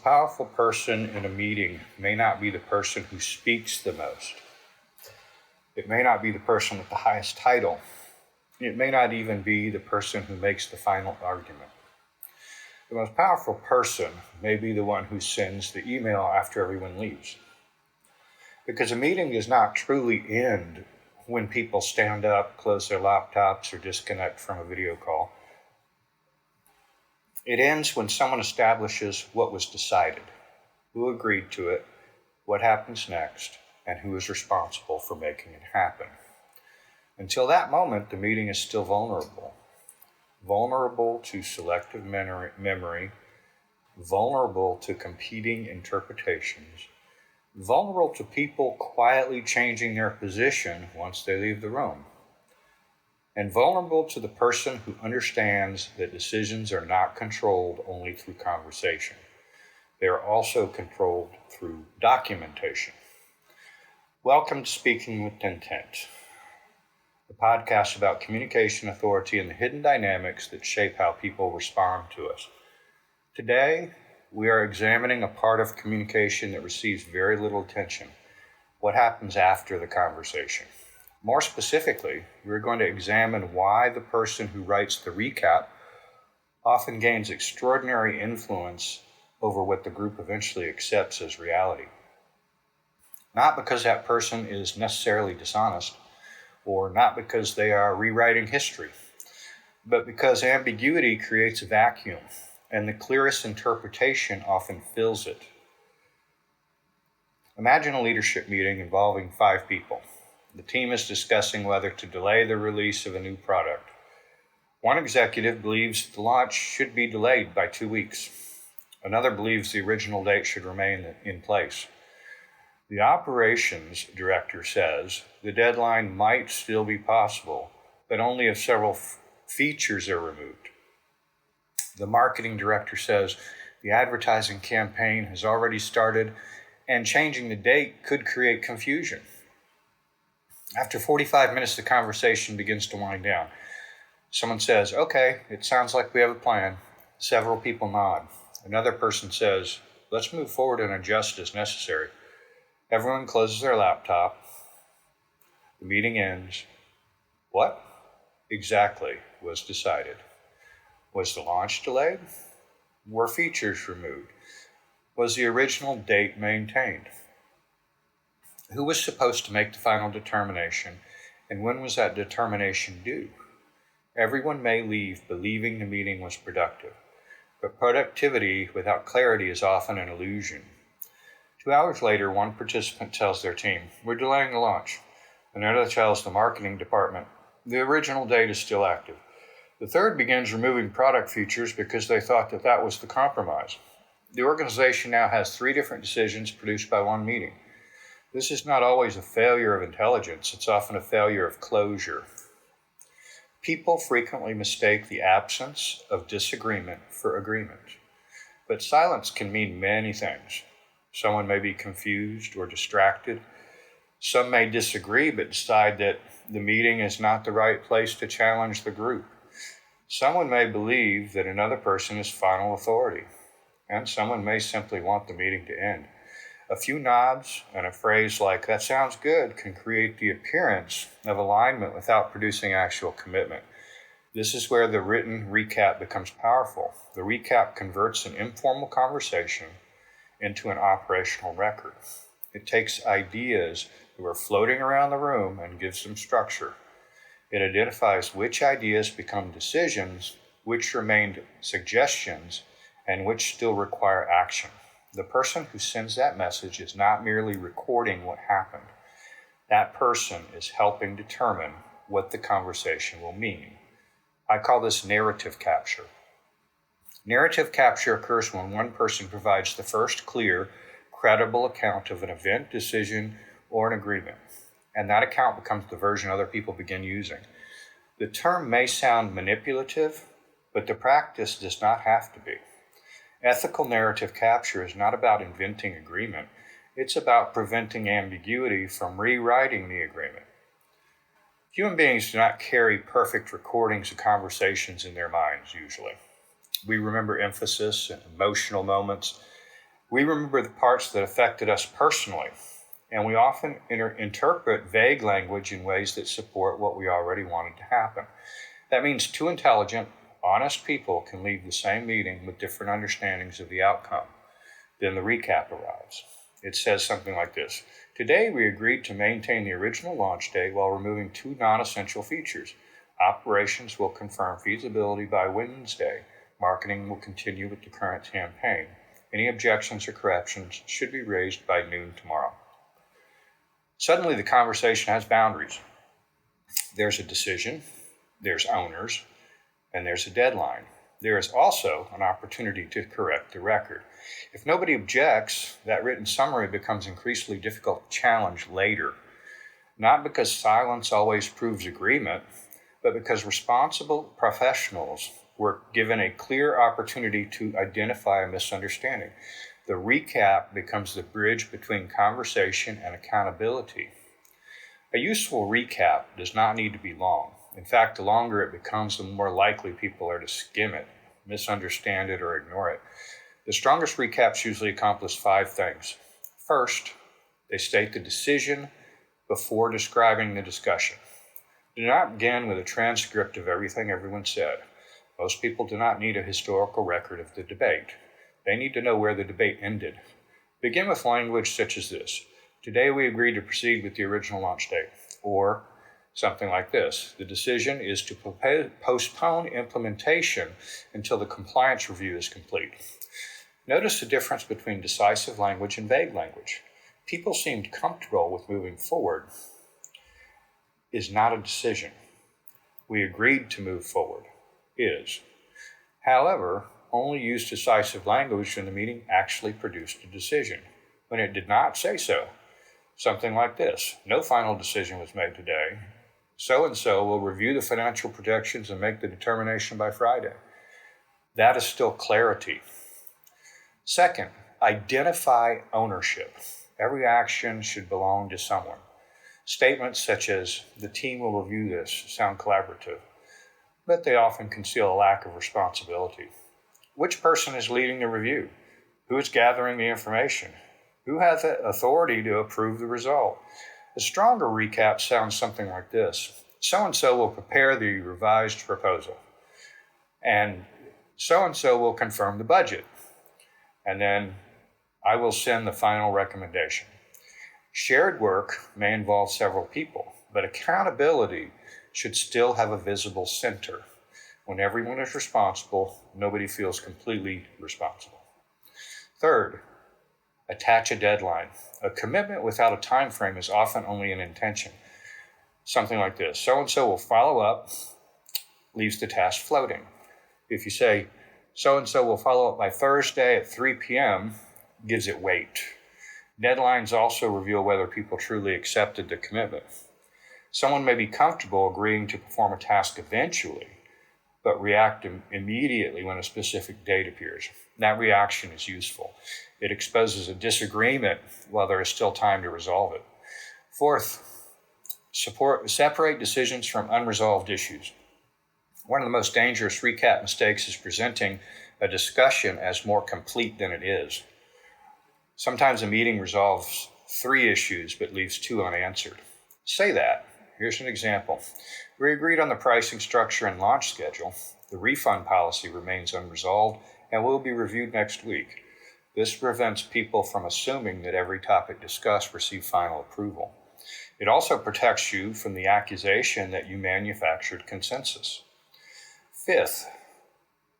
powerful person in a meeting may not be the person who speaks the most. It may not be the person with the highest title. It may not even be the person who makes the final argument. The most powerful person may be the one who sends the email after everyone leaves. Because a meeting does not truly end when people stand up, close their laptops, or disconnect from a video call. It ends when someone establishes what was decided, who agreed to it, what happens next, and who is responsible for making it happen. Until that moment, the meeting is still vulnerable. Vulnerable to selective memory, vulnerable to competing interpretations, vulnerable to people quietly changing their position once they leave the room, and vulnerable to the person who understands that decisions are not controlled only through conversation. They are also controlled through documentation. Welcome to Speaking with Intent, the podcast about communication authority and the hidden dynamics that shape how people respond to us. Today, we are examining a part of communication that receives very little attention: what happens after the conversation. More specifically, we're going to examine why the person who writes the recap often gains extraordinary influence over what the group eventually accepts as reality. Not because that person is necessarily dishonest, or not because they are rewriting history, but because ambiguity creates a vacuum, and the clearest interpretation often fills it. Imagine a leadership meeting involving 5 people. The team is discussing whether to delay the release of a new product. One executive believes the launch should be delayed by 2 weeks. Another believes the original date should remain in place. The operations director says the deadline might still be possible, but only if several features are removed. The marketing director says the advertising campaign has already started and changing the date could create confusion. After 45 minutes, the conversation begins to wind down. Someone says, "Okay, it sounds like we have a plan." Several people nod. Another person says, "Let's move forward and adjust as necessary." Everyone closes their laptop. The meeting ends. What exactly was decided? Was the launch delayed? Were features removed? Was the original date maintained? Who was supposed to make the final determination, and when was that determination due? Everyone may leave believing the meeting was productive, but productivity without clarity is often an illusion. 2 hours later, one participant tells their team, "We're delaying the launch." Another tells the marketing department, "The original date is still active." The third begins removing product features because they thought that was the compromise. The organization now has 3 different decisions produced by one meeting. This is not always a failure of intelligence, it's often a failure of closure. People frequently mistake the absence of disagreement for agreement, but silence can mean many things. Someone may be confused or distracted. Some may disagree but decide that the meeting is not the right place to challenge the group. Someone may believe that another person is final authority, and someone may simply want the meeting to end. A few nods and a phrase like, "That sounds good," can create the appearance of alignment without producing actual commitment. This is where the written recap becomes powerful. The recap converts an informal conversation into an operational record. It takes ideas that were floating around the room and gives them structure. It identifies which ideas become decisions, which remained suggestions, and which still require action. The person who sends that message is not merely recording what happened. That person is helping determine what the conversation will mean. I call this narrative capture. Narrative capture occurs when one person provides the first clear, credible account of an event, decision, or an agreement, and that account becomes the version other people begin using. The term may sound manipulative, but the practice does not have to be. Ethical narrative capture is not about inventing agreement. It's about preventing ambiguity from rewriting the agreement. Human beings do not carry perfect recordings of conversations in their minds, usually. We remember emphasis and emotional moments, We remember the parts that affected us personally, and we often interpret vague language in ways that support what we already wanted to happen. That means two intelligent, honest people can leave the same meeting with different understandings of the outcome. Then the recap arrives. It says something like this: Today we agreed to maintain the original launch date while removing two non-essential features. Operations will confirm feasibility by Wednesday. Marketing will continue with the current campaign. Any objections or corrections should be raised by noon tomorrow. Suddenly the conversation has boundaries. There's a decision, there's owners, and there's a deadline. There is also an opportunity to correct the record. If nobody objects, that written summary becomes increasingly difficult to challenge later, not because silence always proves agreement, but because responsible professionals were given a clear opportunity to identify a misunderstanding. The recap becomes the bridge between conversation and accountability. A useful recap does not need to be long. In fact, the longer it becomes, the more likely people are to skim it, misunderstand it, or ignore it. The strongest recaps usually accomplish 5 things. First, they state the decision before describing the discussion. Do not begin with a transcript of everything everyone said. Most people do not need a historical record of the debate. They need to know where the debate ended. Begin with language such as this: Today we agreed to proceed with the original launch date. Or something like this: The decision is to postpone implementation until the compliance review is complete. Notice the difference between decisive language and vague language. People seemed comfortable with moving forward is not a decision. We agreed to move forward is. However, only use decisive language when the meeting actually produced a decision. When it did not, say so. Something like this: No final decision was made today. So-and-so will review the financial projections and make the determination by Friday. That is still clarity. Second, identify ownership. Every action should belong to someone. Statements such as, the team will review this, sound collaborative, but they often conceal a lack of responsibility. Which person is leading the review? Who is gathering the information? Who has the authority to approve the result? A stronger recap sounds something like this: So-and-so will prepare the revised proposal, and so-and-so will confirm the budget, and then I will send the final recommendation. Shared work may involve several people, but accountability should still have a visible center. When everyone is responsible, nobody feels completely responsible. Third, attach a deadline. A commitment without a time frame is often only an intention. Something like this: So-and-so will follow up, leaves the task floating. If you say, so-and-so will follow up by Thursday at 3 p.m., gives it weight. Deadlines also reveal whether people truly accepted the commitment. Someone may be comfortable agreeing to perform a task eventually, but react immediately when a specific date appears. That reaction is useful. It exposes a disagreement while there is still time to resolve it. Fourth, separate decisions from unresolved issues. One of the most dangerous recap mistakes is presenting a discussion as more complete than it is. Sometimes a meeting resolves 3 issues but leaves 2 unanswered. Say that. Here's an example. We agreed on the pricing structure and launch schedule. The refund policy remains unresolved and will be reviewed next week. This prevents people from assuming that every topic discussed received final approval. It also protects you from the accusation that you manufactured consensus. Fifth,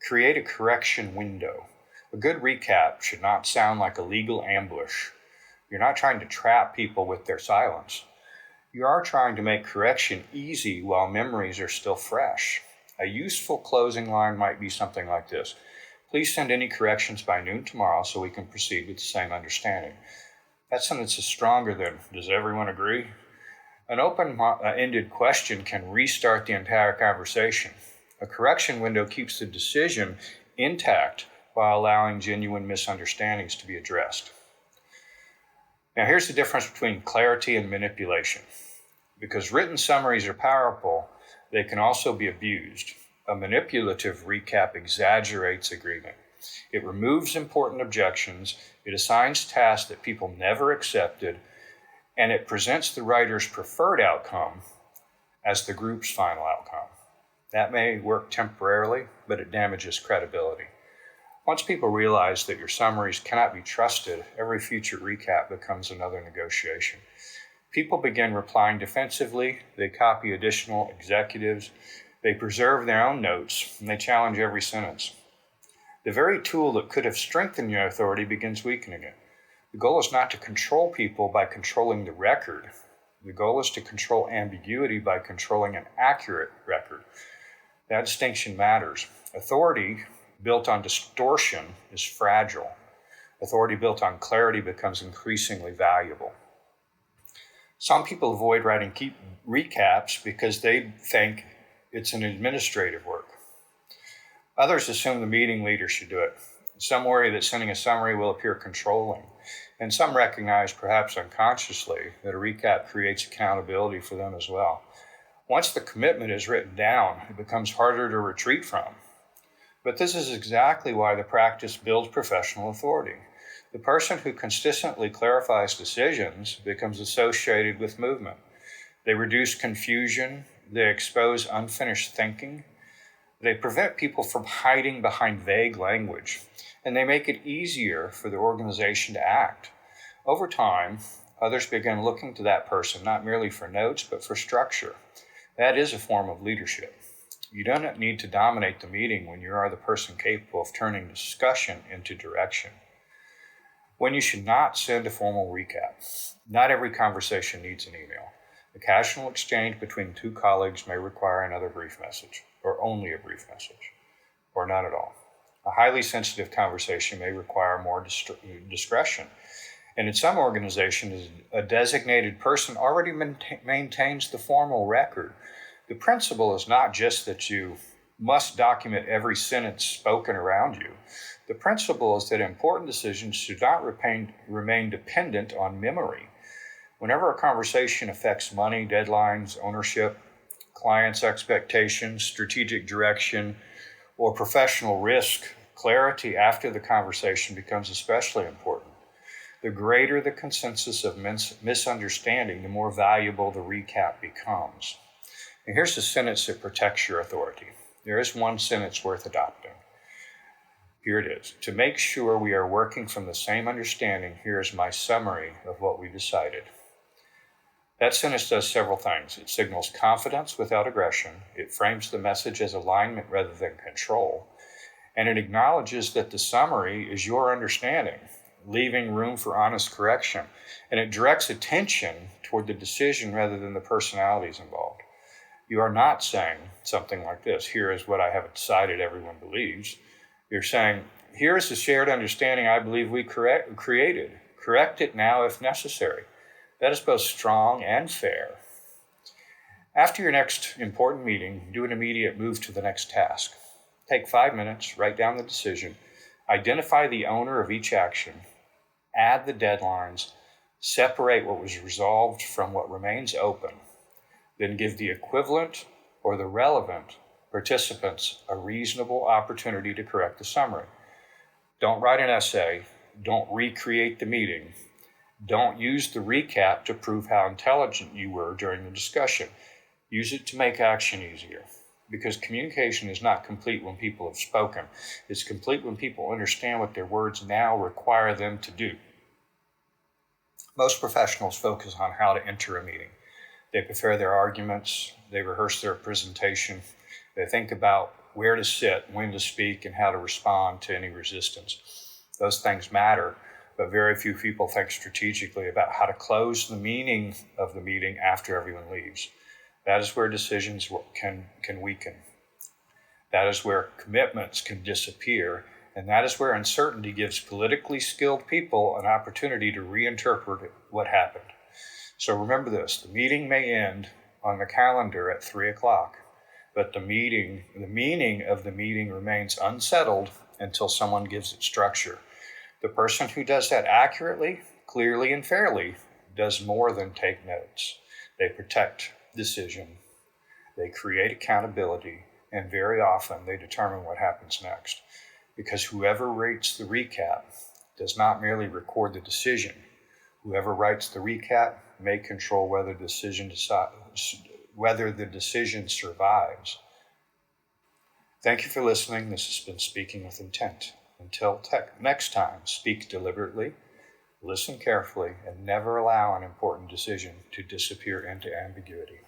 create a correction window. A good recap should not sound like a legal ambush. You're not trying to trap people with their silence. You are trying to make correction easy while memories are still fresh. A useful closing line might be something like this: Please send any corrections by noon tomorrow so we can proceed with the same understanding. That sentence is stronger than, does everyone agree? An open-ended question can restart the entire conversation. A correction window keeps the decision intact while allowing genuine misunderstandings to be addressed. Now, here's the difference between clarity and manipulation. Because written summaries are powerful, they can also be abused. A manipulative recap exaggerates agreement. It removes important objections, it assigns tasks that people never accepted, and it presents the writer's preferred outcome as the group's final outcome. That may work temporarily, but it damages credibility. Once people realize that your summaries cannot be trusted, every future recap becomes another negotiation. People begin replying defensively, they copy additional executives, they preserve their own notes, and they challenge every sentence. The very tool that could have strengthened your authority begins weakening it. The goal is not to control people by controlling the record. The goal is to control ambiguity by controlling an accurate record. That distinction matters. Authority built on distortion is fragile. Authority built on clarity becomes increasingly valuable. Some people avoid writing recaps because they think it's an administrative work. Others assume the meeting leader should do it. Some worry that sending a summary will appear controlling. And some recognize, perhaps unconsciously, that a recap creates accountability for them as well. Once the commitment is written down, it becomes harder to retreat from. But this is exactly why the practice builds professional authority. The person who consistently clarifies decisions becomes associated with movement. They reduce confusion, they expose unfinished thinking, they prevent people from hiding behind vague language, and they make it easier for the organization to act. Over time, others begin looking to that person not merely for notes, but for structure. That is a form of leadership. You don't need to dominate the meeting when you are the person capable of turning discussion into direction. When you should not send a formal recap. Not every conversation needs an email. A casual exchange between two colleagues may require another brief message, or only a brief message, or not at all. A highly sensitive conversation may require more discretion. And in some organizations, a designated person already maintains the formal record. The principle is not just that you must document every sentence spoken around you. The principle is that important decisions should not remain dependent on memory. Whenever a conversation affects money, deadlines, ownership, clients' expectations, strategic direction, or professional risk, clarity after the conversation becomes especially important. The greater the consensus of misunderstanding, the more valuable the recap becomes. And here's the sentence that protects your authority. There is one sentence worth adopting. Here it is. To make sure we are working from the same understanding, here is my summary of what we decided. That sentence does several things. It signals confidence without aggression. It frames the message as alignment rather than control. And it acknowledges that the summary is your understanding, leaving room for honest correction. And it directs attention toward the decision rather than the personalities involved. You are not saying something like this, here is what I have decided everyone believes. You're saying, here is the shared understanding I believe we created. Correct it now if necessary. That is both strong and fair. After your next important meeting, do an immediate move to the next task. Take 5 minutes, write down the decision, identify the owner of each action, add the deadlines, separate what was resolved from what remains open, then give the equivalent or the relevant participants a reasonable opportunity to correct the summary. Don't write an essay, don't recreate the meeting, don't use the recap to prove how intelligent you were during the discussion. Use it to make action easier. Because communication is not complete when people have spoken. It's complete when people understand what their words now require them to do. Most professionals focus on how to enter a meeting. They prepare their arguments, they rehearse their presentation, they think about where to sit, when to speak, and how to respond to any resistance. Those things matter, but very few people think strategically about how to close the meaning of the meeting after everyone leaves. That is where decisions can weaken. That is where commitments can disappear. And that is where uncertainty gives politically skilled people an opportunity to reinterpret what happened. So remember this, the meeting may end on the calendar at 3:00, but the meaning of the meeting remains unsettled until someone gives it structure. The person who does that accurately, clearly, and fairly does more than take notes. They protect decision, they create accountability, and very often they determine what happens next. because whoever rates the recap does not merely record the decision. Whoever writes the recap may control whether the decision survives. Thank you for listening. This has been Speaking with Intent. Until next time, speak deliberately, listen carefully, and never allow an important decision to disappear into ambiguity.